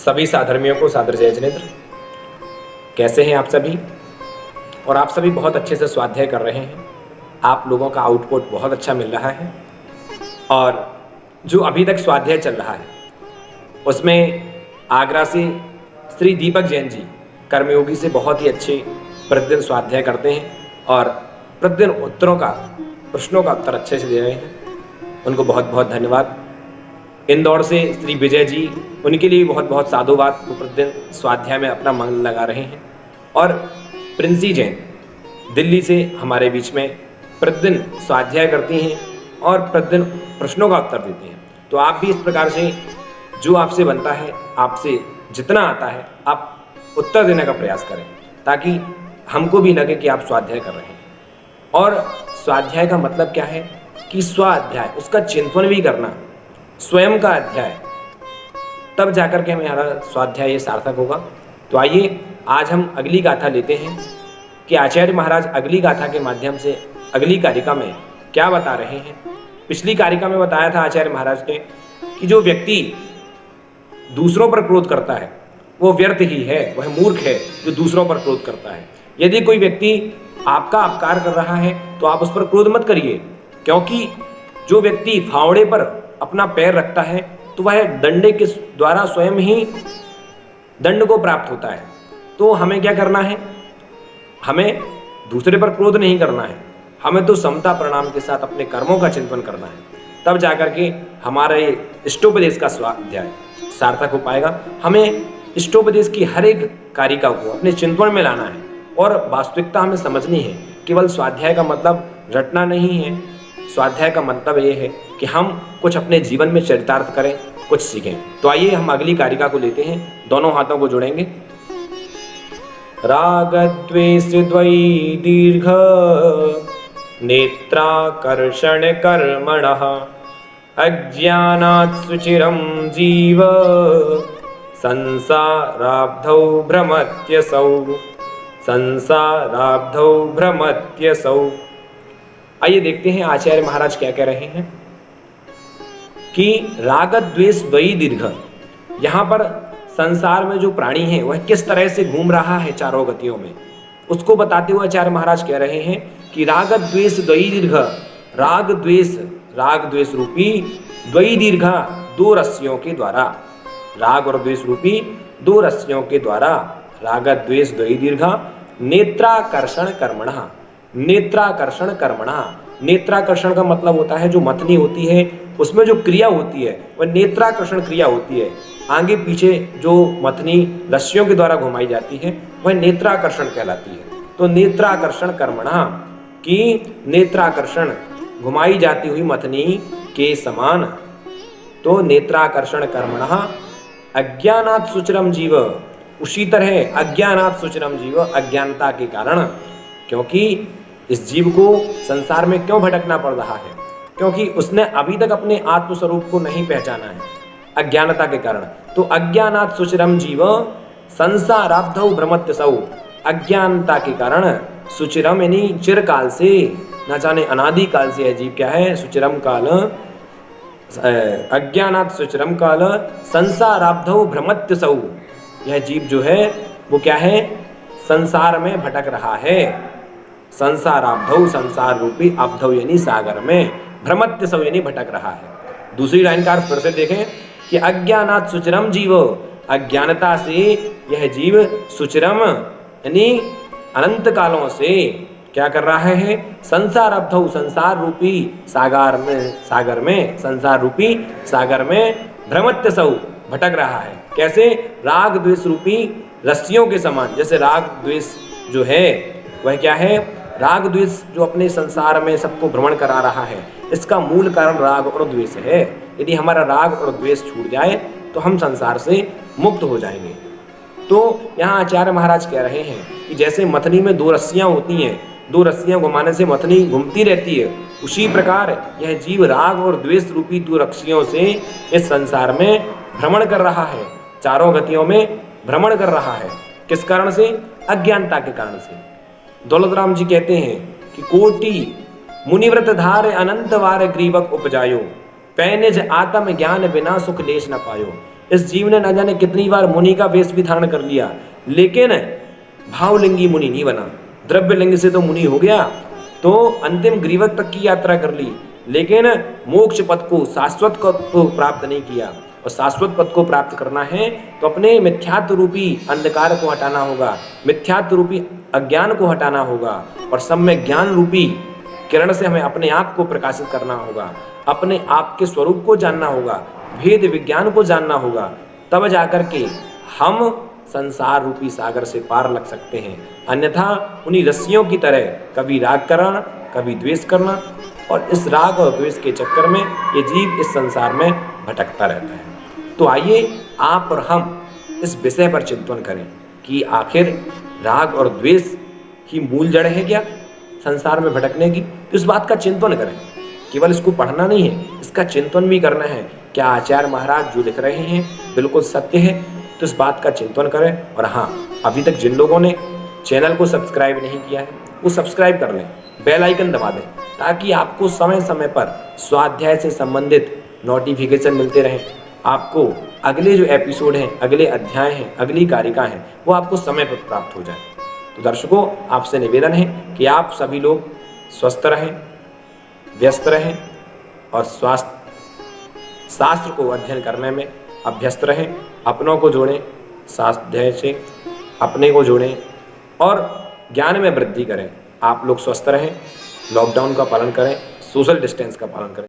सभी साधर्मियों को सादर जय जिनेन्द्र। कैसे हैं आप सभी? और आप सभी बहुत अच्छे से स्वाध्याय कर रहे हैं। आप लोगों का आउटपुट बहुत अच्छा मिल रहा है। और जो अभी तक स्वाध्याय चल रहा है उसमें आगरा से श्री दीपक जैन जी कर्मयोगी से बहुत ही अच्छे प्रतिदिन स्वाध्याय करते हैं और प्रतिदिन उत्तरों का प्रश्नों का उत्तर अच्छे से दे रहे हैं। उनको बहुत बहुत धन्यवाद। इंदौर से श्री विजय जी, उनके लिए बहुत बहुत साधुवाद। वो प्रतिदिन स्वाध्याय में अपना मन लगा रहे हैं। और प्रिंसी जैन दिल्ली से हमारे बीच में प्रतिदिन स्वाध्याय करती हैं और प्रतिदिन प्रश्नों का उत्तर देती हैं। तो आप भी इस प्रकार से जो आपसे बनता है, आपसे जितना आता है, आप उत्तर देने का प्रयास करें ताकि हमको भी लगे कि आप स्वाध्याय कर रहे हैं। और स्वाध्याय का मतलब क्या है कि स्वाध्याय, उसका चिंतन भी करना, स्वयं का अध्याय, तब जाकर के हमारा स्वाध्याय ये सार्थक होगा। तो आइए आज हम अगली गाथा लेते हैं कि आचार्य महाराज अगली गाथा के माध्यम से अगली कारिका में क्या बता रहे हैं। पिछली कारिका में बताया था आचार्य महाराज ने कि जो व्यक्ति दूसरों पर क्रोध करता है वो व्यर्थ ही है, वह मूर्ख है जो दूसरों पर क्रोध करता है। यदि कोई व्यक्ति आपका अपकार कर रहा है तो आप उस पर क्रोध मत करिए, क्योंकि जो व्यक्ति फावड़े पर अपना पैर रखता है तो वह दंडे के द्वारा स्वयं ही दंड को प्राप्त होता है। तो हमें क्या करना है? हमें दूसरे पर क्रोध नहीं करना है, हमें तो समता परिणाम के साथ अपने कर्मों का चिंतन करना है। तब जाकर के हमारे इष्टोपदेश का स्वाध्याय सार्थक हो पाएगा। हमें इष्टोपदेश की हर एक कारिका को अपने चिंतन में लाना है और वास्तविकता हमें समझनी है। केवल स्वाध्याय का मतलब रटना नहीं है। स्वाध्याय का मतलब ये है कि हम कुछ अपने जीवन में चरितार्थ करें, कुछ सीखें। तो आइए हम अगली कारिका को लेते हैं। दोनों हाथों को जोड़ेंगे। राग द्वेष द्वयी दीर्घ नेत्राकर्षण कर्मणः अज्ञानात् सुचिरं जीव संसाराब्धौ भ्रमत्यसौ संसाराब्धौ भ्रमत्यसौ। आइए देखते हैं आचार्य महाराज क्या कह रहे हैं कि राग द्वेष द्वयी दीर्घ, यहाँ पर संसार में जो प्राणी है वह किस तरह से घूम रहा है चारों गतियों में, उसको बताते हुए आचार्य महाराज कह रहे हैं कि राग द्वेष द्वयी दीर्घ, राग द्वेष रूपी द्वयी दीर्घ, दो रस्सियों के द्वारा, राग और द्वेष रूपी दो रस्सियों के द्वारा, राग द्वेष द्वयी दीर्घ नेत्राकर्षण कर्मणः, नेत्राकर्षण कर्मणः। नेत्राकर्षण का मतलब होता है जो मथनी होती है उसमें जो क्रिया होती है वह नेत्राकर्षण क्रिया होती है। आगे पीछे जो मथनी रस्सियों के द्वारा घुमाई जाती है वह नेत्राकर्षण कहलाती है। तो नेत्राकर्षण कर्मणः की नेत्राकर्षण घुमाई जाती हुई मथनी के समान। तो नेत्राकर्षण कर्मणः अज्ञानात् सुचिरम जीव, उसी तरह अज्ञानात् सुचिरम जीव, अज्ञानता के कारण, क्योंकि इस जीव को संसार में क्यों भटकना पड़ रहा है? क्योंकि उसने अभी तक अपने आत्मस्वरूप को नहीं पहचाना है, अज्ञानता के कारण। तो अज्ञानात् सुचिरम जीव संसाराब्धौ भ्रमत्यसौ, अज्ञानता के कारण सुचिरम यानी चिरकाल से, न जाने अनादि काल से यह जीव क्या है, सुचिरम काल, अज्ञानात् सुचिरम काल संसाराब्धौ भ्रमत्यसौ, यह जीव जो है वो क्या है, संसार में भटक रहा है। संसाराब्धौ, संसार रूपी, अब्धौ यानी सागर में, भ्रमत्यसौ यानी भटक रहा है। दूसरी लाइन का अर्थ फिर से देखें कि अज्ञानात् सुचिरम जीव, अज्ञानता से यह जीव सुचिरम यानी अनंत कालों से क्या कर रहा है, संसाराब्धौ, संसार रूपी सागर में, संसार रूपी सागर में भ्रमत्यसौ भटक रहा है। कैसे? राग द्वेष रूपी रस्सियों के समान। जैसे राग द्वेष जो है वह क्या है, राग द्वेष जो अपने संसार में सबको भ्रमण करा रहा है, इसका मूल कारण राग और द्वेष है। यदि हमारा राग और द्वेष छूट जाए तो हम संसार से मुक्त हो जाएंगे। तो यहाँ आचार्य महाराज कह रहे हैं कि जैसे मथनी में दो रस्सियाँ होती हैं, दो रस्सियाँ घुमाने से मथनी घूमती रहती है, उसी प्रकार यह जीव राग और द्वेष रूपी दो रस्सियों से इस संसार में भ्रमण कर रहा है, चारों गतियों में भ्रमण कर रहा है। किस कारण से? अज्ञानता के कारण से। दौलतराम जी कहते हैं कि कोटि मुनिव्रत धार अनंत वार ग्रीवक उपजायो, पैनिज आत्म ज्ञान बिना सुख लेश न पायो। इस जीव ने न जाने कितनी बार मुनि का वेश भी धारण कर लिया, लेकिन भावलिंगी मुनि नहीं बना। द्रव्य लिंग से तो मुनि हो गया, तो अंतिम ग्रीवक तक की यात्रा कर ली, लेकिन मोक्ष पद को, शाश्वत को प्राप्त नहीं किया। और शाश्वत पद को प्राप्त करना है तो अपने मिथ्यात्व रूपी अंधकार को हटाना होगा, मिथ्यात्व रूपी अज्ञान को हटाना होगा, और सम्य ज्ञान रूपी किरण से हमें अपने आप को प्रकाशित करना होगा, अपने आप के स्वरूप को जानना होगा, भेद विज्ञान को जानना होगा। तब जाकर के हम संसार रूपी सागर से पार लग सकते हैं। अन्यथा उन्हीं रस्सियों की तरह कभी राग करना, कभी द्वेष करना, और इस राग और द्वेष के चक्कर में ये जीव इस संसार में भटकता रहता है। तो आइए आप और हम इस विषय पर चिंतन करें कि आखिर राग और द्वेष ही मूल जड़ है क्या संसार में भटकने की। तो इस बात का चिंतन करें, केवल इसको पढ़ना नहीं है, इसका चिंतन भी करना है। क्या आचार्य महाराज जो लिख रहे हैं बिल्कुल सत्य है, तो इस बात का चिंतन करें। और हाँ, अभी तक जिन लोगों ने चैनल को सब्सक्राइब नहीं किया है वो सब्सक्राइब कर लें, बेल आइकन दबा दें, ताकि आपको समय समय पर स्वाध्याय से संबंधित नोटिफिकेशन मिलते रहें। आपको अगले जो एपिसोड हैं, अगले अध्याय हैं, अगली कारिका हैं, वो आपको समय पर प्राप्त हो जाए। तो दर्शकों, आपसे निवेदन है कि आप सभी लोग स्वस्थ रहें, व्यस्त रहें, और स्वास्थ्य शास्त्र को अध्ययन करने में अभ्यस्त रहें। अपनों को जोड़ें, स्वाध्याय से अपने को जोड़ें और ज्ञान में वृद्धि करें। आप लोग स्वस्थ रहें, लॉकडाउन का पालन करें, सोशल डिस्टेंस का पालन करें।